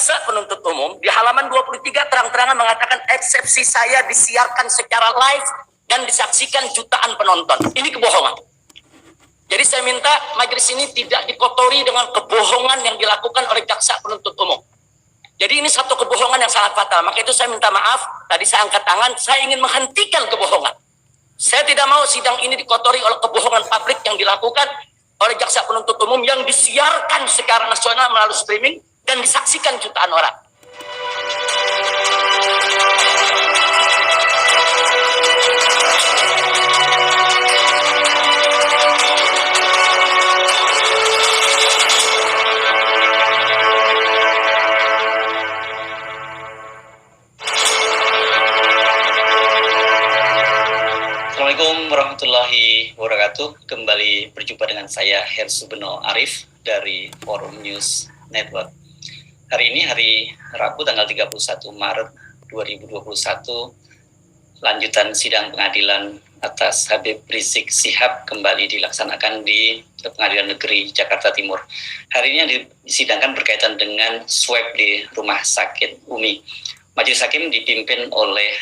jaksa penuntut umum di halaman 23 terang-terangan mengatakan eksepsi saya disiarkan secara live dan disaksikan jutaan penonton. Ini kebohongan. Jadi saya minta majelis ini tidak dikotori dengan kebohongan yang dilakukan oleh jaksa penuntut umum. Jadi ini satu kebohongan yang sangat fatal. Maka itu saya minta maaf, tadi saya angkat tangan, saya ingin menghentikan kebohongan. Saya tidak mau sidang ini dikotori oleh kebohongan publik yang dilakukan oleh jaksa penuntut umum yang disiarkan secara nasional melalui streaming dan disaksikan jutaan orang. Assalamualaikum warahmatullahi wabarakatuh. Kembali berjumpa dengan saya Hersubeno Arif dari Forum News Network. Hari ini hari Rabu tanggal 31 Maret 2021, lanjutan sidang pengadilan atas Habib Rizik Syihab kembali dilaksanakan di Pengadilan Negeri Jakarta Timur. Hari ini disidangkan berkaitan dengan swab di Rumah Sakit Umi. Majelis Hakim dipimpin oleh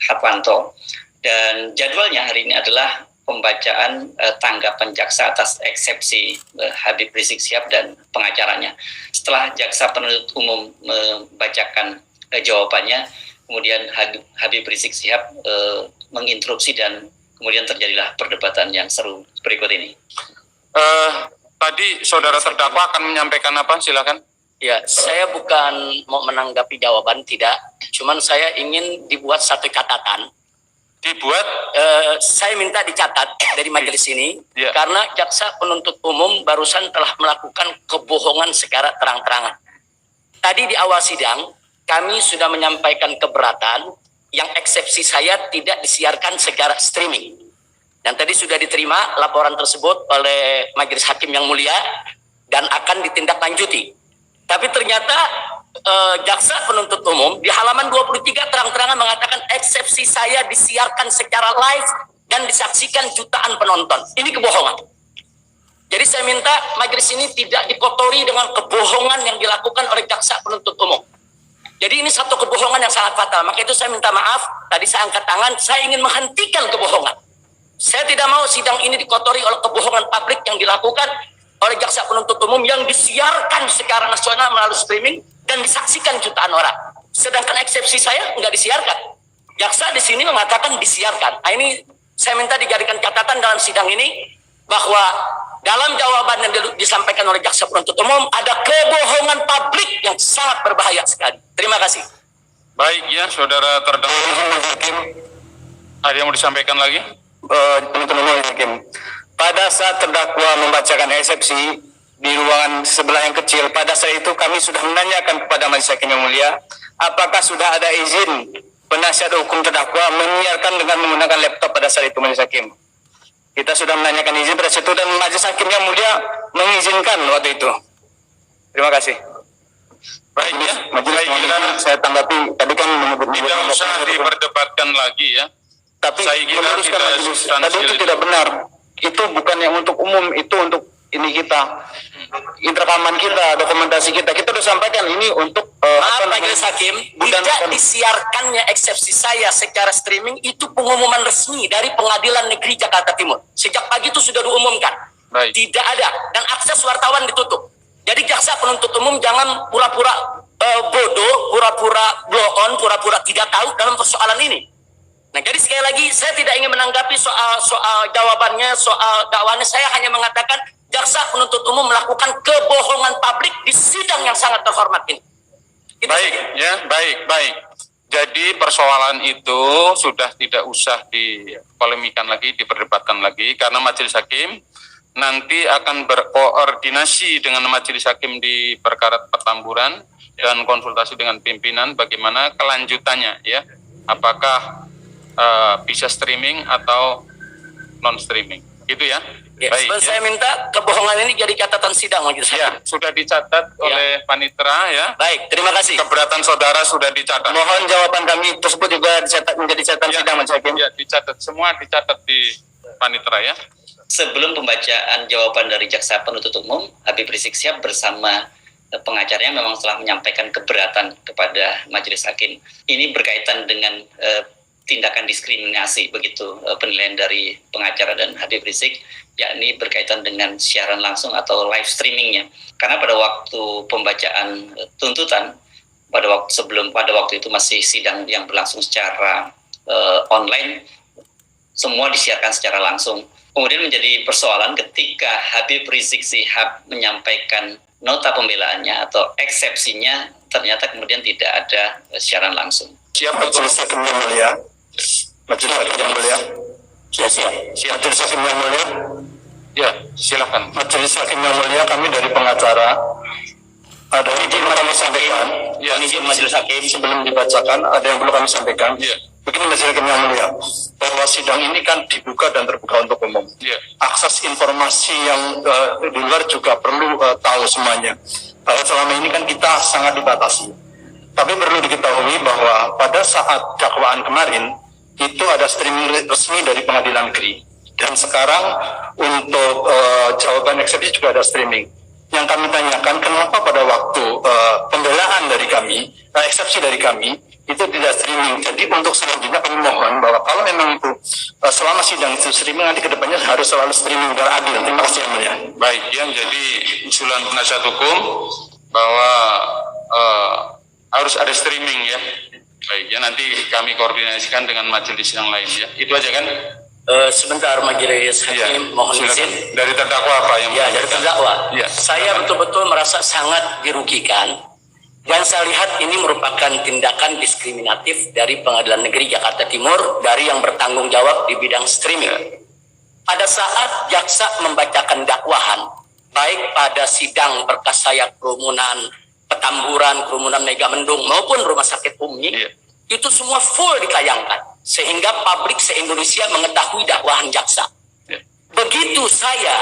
Hatwanto. Dan jadwalnya hari ini adalah pembacaan tanggapan jaksa atas eksepsi Habib Rizik Syihab dan pengacaranya. Setelah jaksa penuntut umum membacakan jawabannya, kemudian Habib Rizik Syihab menginterupsi dan kemudian terjadilah perdebatan yang seru berikut ini. Tadi saudara terdakwa akan menyampaikan apa? Silakan. Ya, saya bukan mau menanggapi jawaban, tidak. Cuman saya ingin dibuat satu catatan. Saya minta dicatat dari majelis ini, karena jaksa penuntut umum barusan telah melakukan kebohongan secara terang-terangan. Tadi di awal sidang, kami sudah menyampaikan keberatan yang eksepsi saya tidak disiarkan secara streaming. Dan tadi sudah diterima laporan tersebut oleh majelis hakim yang mulia dan akan ditindaklanjuti. Tapi ternyata jaksa penuntut umum di halaman 23 terang-terangan mengatakan eksepsi saya disiarkan secara live dan disaksikan jutaan penonton. Ini kebohongan. Jadi saya minta majelis ini tidak dikotori dengan kebohongan yang dilakukan oleh jaksa penuntut umum. Jadi ini satu kebohongan yang sangat fatal. Maka itu saya minta maaf, tadi saya angkat tangan, saya ingin menghentikan kebohongan. Saya tidak mau sidang ini dikotori oleh kebohongan publik yang dilakukan oleh jaksa penuntut umum yang disiarkan secara nasional melalui streaming dan disaksikan jutaan orang. Sedangkan eksepsi saya nggak disiarkan. Jaksa di sini mengatakan disiarkan. Nah, ini saya minta dijadikan catatan dalam sidang ini bahwa dalam jawaban yang disampaikan oleh jaksa penuntut umum ada kebohongan publik yang sangat berbahaya sekali. Terima kasih. Baik ya, saudara terdakwa. Ada yang mau disampaikan lagi? Penuntut umum hakim. Pada saat terdakwa membacakan eksepsi di ruangan sebelah yang kecil, pada saat itu kami sudah menanyakan kepada majelis hakim yang mulia, apakah sudah ada izin penasihat hukum terdakwa menyiarkan dengan menggunakan laptop pada saat itu majelis hakim. Kita sudah menanyakan izin pada saat itu dan majelis hakim yang mulia mengizinkan waktu itu. Terima kasih. Baik ya, majelis saya tanggapi tadi kan menyebut tidak usah diperdebatkan lagi ya. Tapi saya kira tadi itu tidak benar. Itu bukan yang untuk umum, itu untuk ini kita, rekaman kita, dokumentasi kita. Kita sudah sampaikan ini untuk majelis hakim, tidak disiarkannya eksepsi saya secara streaming itu pengumuman resmi dari Pengadilan Negeri Jakarta Timur. Sejak pagi itu sudah diumumkan. Baik. Tidak ada dan akses wartawan ditutup. Jadi jaksa penuntut umum jangan pura-pura bodoh, pura-pura blow on, pura-pura tidak tahu dalam persoalan ini. Nah, jadi sekali lagi saya tidak ingin menanggapi soal jawabannya, soal dakwaannya. Saya hanya mengatakan jaksa penuntut umum melakukan kebohongan publik di sidang yang sangat terhormat ini. Baik, ya, baik. Jadi persoalan itu sudah tidak usah dipolemikan lagi, diperdebatkan lagi, karena majelis hakim nanti akan berkoordinasi dengan majelis hakim di perkara Petamburan dan konsultasi dengan pimpinan bagaimana kelanjutannya, ya. Apakah bisa streaming atau non streaming, gitu ya. Baik. Saya minta kebohongan ini jadi catatan sidang majelis hakim. Ya, sudah dicatat oleh panitera ya. Baik, terima kasih. Keberatan saudara sudah dicatat. Mohon jawaban kami tersebut juga dicatat menjadi catatan sidang majelis hakim. Ya, dicatat semua, dicatat di panitera ya. Sebelum pembacaan jawaban dari jaksa penuntut umum, Habib Rizik Syihab bersama pengacaranya memang telah menyampaikan keberatan kepada majelis hakim. Ini berkaitan dengan tindakan diskriminasi begitu penilaian dari pengacara dan Habib Rizik, yakni berkaitan dengan siaran langsung atau live streamingnya. Karena pada waktu pembacaan tuntutan, pada waktu itu masih sidang yang berlangsung secara online, semua disiarkan secara langsung. Kemudian menjadi persoalan ketika Habib Rizik Syihab menyampaikan nota pembelaannya atau eksepsinya, ternyata kemudian tidak ada siaran langsung. Siap, Majelis Hakim yang mulia. Majelis Hakim yang mulia. Siap. Majelis Hakim yang mulia. Ya, silakan. Majelis Hakim yang mulia, kami dari pengacara ada yang perlu kami sampaikan. Ya, Izin Majelis Hakim. Sebelum dibacakan, ada yang perlu kami sampaikan. Ya. Begini Majelis Hakim yang mulia, bahwa sidang ini kan dibuka dan terbuka untuk umum. Ya. Akses informasi yang di luar juga perlu tahu semuanya. Bahwa selama ini kan kita sangat dibatasi. Tapi perlu diketahui bahwa pada saat dakwaan kemarin itu ada streaming resmi dari pengadilan negeri. Dan sekarang untuk jawaban eksepsi juga ada streaming. Yang kami tanyakan, kenapa pada waktu pembelaan dari kami, eksepsi dari kami, itu tidak streaming. Jadi untuk selanjutnya kami mohon bahwa kalau memang itu selama sidang itu streaming, nanti kedepannya harus selalu streaming biar adil. Terima kasih yang mulia. Baik, yang jadi usulan penasihat hukum bahwa harus ada streaming ya. Baik, ya nanti kami koordinasikan dengan majelis yang lain ya. Itu aja kan? Sebentar Majelis Hakim, mohon silakan. izin. Dari terdakwa apa yang Ya, dari terdakwa. Ya, Saya betul-betul merasa sangat dirugikan dan saya lihat ini merupakan tindakan diskriminatif dari Pengadilan Negeri Jakarta Timur dari yang bertanggung jawab di bidang streaming. Pada saat jaksa membacakan dakwahan, baik pada sidang berkas saya kerumunan Petamburan, kerumunan Megamendung maupun Rumah Sakit Umi, itu semua full ditayangkan sehingga publik se-Indonesia mengetahui dakwahan jaksa. Begitu saya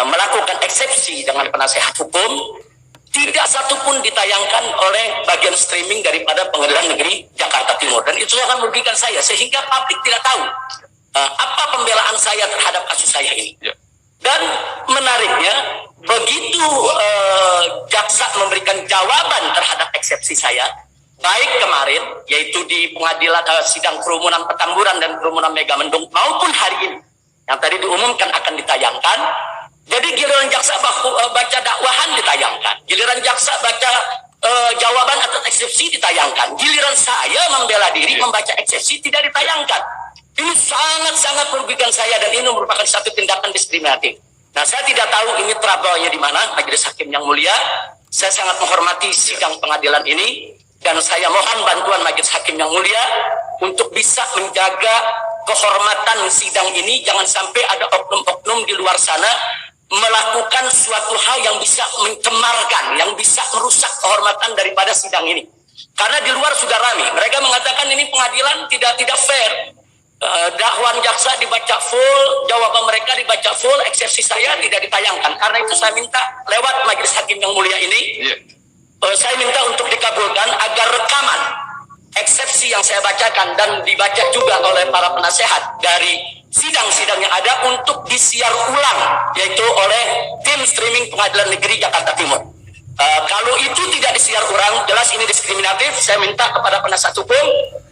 melakukan eksepsi dengan penasehat hukum, tidak satupun ditayangkan oleh bagian streaming daripada Pengadilan Negeri Jakarta Timur, dan itu akan merugikan saya sehingga publik tidak tahu apa pembelaan saya terhadap kasus saya ini. Dan menariknya, begitu jaksa memberikan jawaban terhadap eksepsi saya, baik kemarin, yaitu di pengadilan sidang kerumunan Petamburan dan kerumunan Megamendung, maupun hari ini, yang tadi diumumkan akan ditayangkan. Jadi giliran jaksa baca dakwahan ditayangkan, giliran jaksa baca jawaban atas eksepsi ditayangkan, giliran saya membela diri membaca eksepsi tidak ditayangkan. Ini sangat-sangat merugikan saya dan ini merupakan satu tindakan diskriminatif. Nah, saya tidak tahu ini trouble-nya di mana, Majelis Hakim yang mulia. Saya sangat menghormati sidang pengadilan ini dan saya mohon bantuan Majelis Hakim yang mulia untuk bisa menjaga kehormatan sidang ini. Jangan sampai ada oknum-oknum di luar sana melakukan suatu hal yang bisa mencemarkan, yang bisa merusak kehormatan daripada sidang ini. Karena di luar sudah ramai, mereka mengatakan ini pengadilan tidak fair. Dakwaan jaksa dibaca full, jawaban mereka dibaca full, eksepsi saya tidak ditayangkan. Karena itu saya minta lewat Majelis Hakim yang mulia ini, saya minta untuk dikabulkan agar rekaman eksepsi yang saya bacakan dan dibaca juga oleh para penasehat dari sidang-sidang yang ada untuk disiar ulang, yaitu oleh tim streaming Pengadilan Negeri Jakarta Timur. Kalau itu tidak disiar ulang, jelas ini diskriminatif. Saya minta kepada penasihat hukum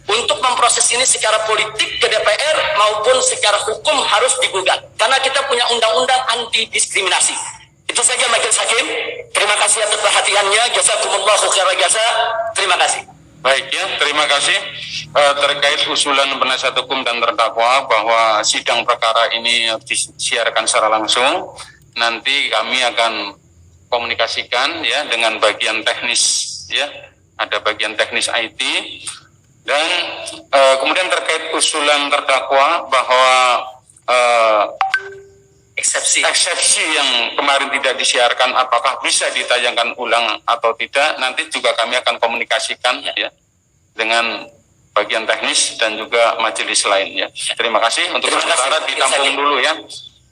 untuk memproses ini secara politik ke DPR maupun secara hukum harus digugat. Karena kita punya undang-undang anti diskriminasi. Itu saja Majelis Hakim. Terima kasih atas perhatiannya. Jazakumullahu khairan jasa. Terima kasih. Baik ya, terima kasih. Terkait usulan penasihat hukum dan terdakwa bahwa sidang perkara ini disiarkan secara langsung, nanti kami akan komunikasikan ya dengan bagian teknis ya, ada bagian teknis IT. Dan kemudian terkait usulan terdakwa bahwa eksepsi yang kemarin tidak disiarkan apakah bisa ditayangkan ulang atau tidak, nanti juga kami akan komunikasikan ya dengan bagian teknis dan juga majelis lain ya. Terima kasih. Untuk sementara ditampung dulu ya.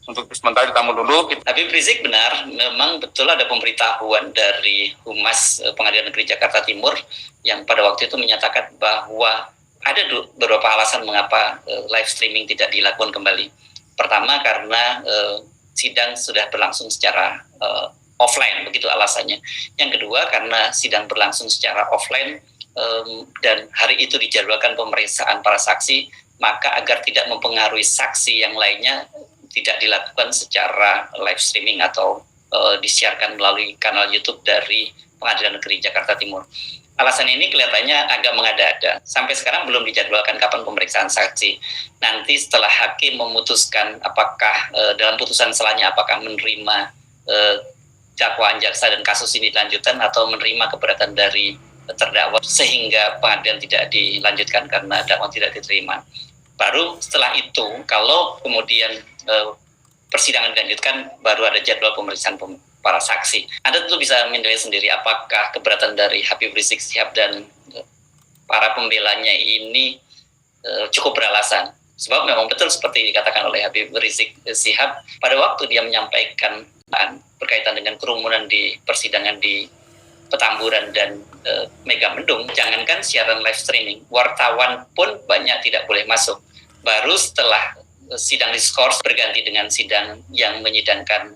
Untuk sementara ditampung dulu. Habib Rizik benar, memang betul ada pemberitahuan dari Humas Pengadilan Negeri Jakarta Timur yang pada waktu itu menyatakan bahwa ada beberapa alasan mengapa live streaming tidak dilakukan kembali. Pertama karena sidang sudah berlangsung secara offline, begitu alasannya. Yang kedua, karena sidang berlangsung secara offline dan hari itu dijadwalkan pemeriksaan para saksi, maka agar tidak mempengaruhi saksi yang lainnya, tidak dilakukan secara live streaming atau disiarkan melalui kanal YouTube dari Pengadilan Negeri Jakarta Timur. Alasan ini kelihatannya agak mengada-ada. Sampai sekarang belum dijadwalkan kapan pemeriksaan saksi. Nanti setelah hakim memutuskan apakah dalam putusan selanjutnya apakah menerima dakwaan jaksa dan kasus ini dilanjutkan atau menerima keberatan dari terdakwa sehingga pengadilan tidak dilanjutkan karena dakwaan tidak diterima. Baru setelah itu, kalau kemudian persidangan dilanjutkan, baru ada jadwal pemeriksaan para saksi. Anda tentu bisa menilai sendiri apakah keberatan dari Habib Rizik Syihab dan para pembelanya ini cukup beralasan. Sebab memang betul seperti dikatakan oleh Habib Rizik Syihab pada waktu dia menyampaikan berkaitan dengan kerumunan di persidangan di Petamburan dan Megamendung, jangankan siaran live streaming, wartawan pun banyak tidak boleh masuk. Baru setelah sidang diskors berganti dengan sidang yang menyidangkan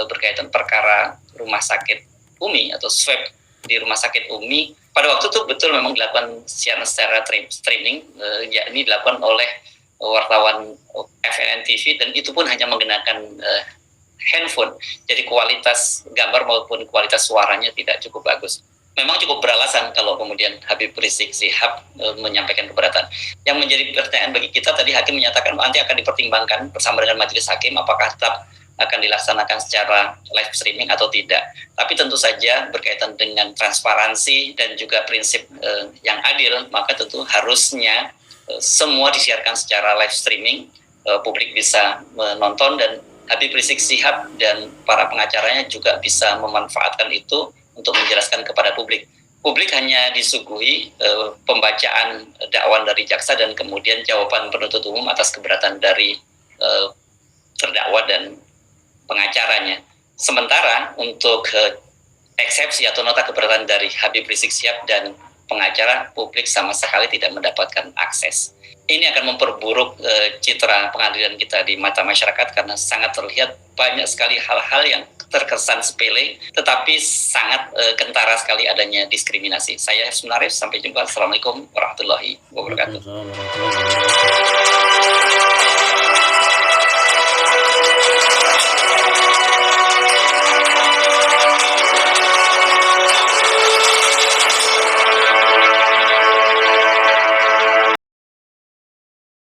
berkaitan perkara rumah sakit UMI atau swab di rumah sakit UMI, pada waktu itu betul memang dilakukan siaran secara streaming, yakni dilakukan oleh wartawan FNN TV, dan itu pun hanya menggunakan handphone, jadi kualitas gambar maupun kualitas suaranya tidak cukup bagus. Memang cukup beralasan kalau kemudian Habib Rizik Syihab menyampaikan keberatan. Yang menjadi pertanyaan bagi kita, tadi hakim menyatakan nanti akan dipertimbangkan bersama dengan majelis hakim apakah tetap akan dilaksanakan secara live streaming atau tidak. Tapi tentu saja berkaitan dengan transparansi dan juga prinsip yang adil, maka tentu harusnya semua disiarkan secara live streaming, publik bisa menonton, dan Habib Rizik Syihab dan para pengacaranya juga bisa memanfaatkan itu untuk menjelaskan kepada publik. Publik hanya disuguhi pembacaan dakwaan dari jaksa dan kemudian jawaban penuntut umum atas keberatan dari terdakwa dan pengacaranya. Sementara untuk eksepsi atau nota keberatan dari Habib Rizik Syihab dan pengacara, publik sama sekali tidak mendapatkan akses. Ini akan memperburuk citra pengadilan kita di mata masyarakat karena sangat terlihat banyak sekali hal-hal yang terkesan sepele, tetapi sangat kentara sekali adanya diskriminasi. Saya Sunarif, sampai jumpa. Assalamualaikum warahmatullahi wabarakatuh.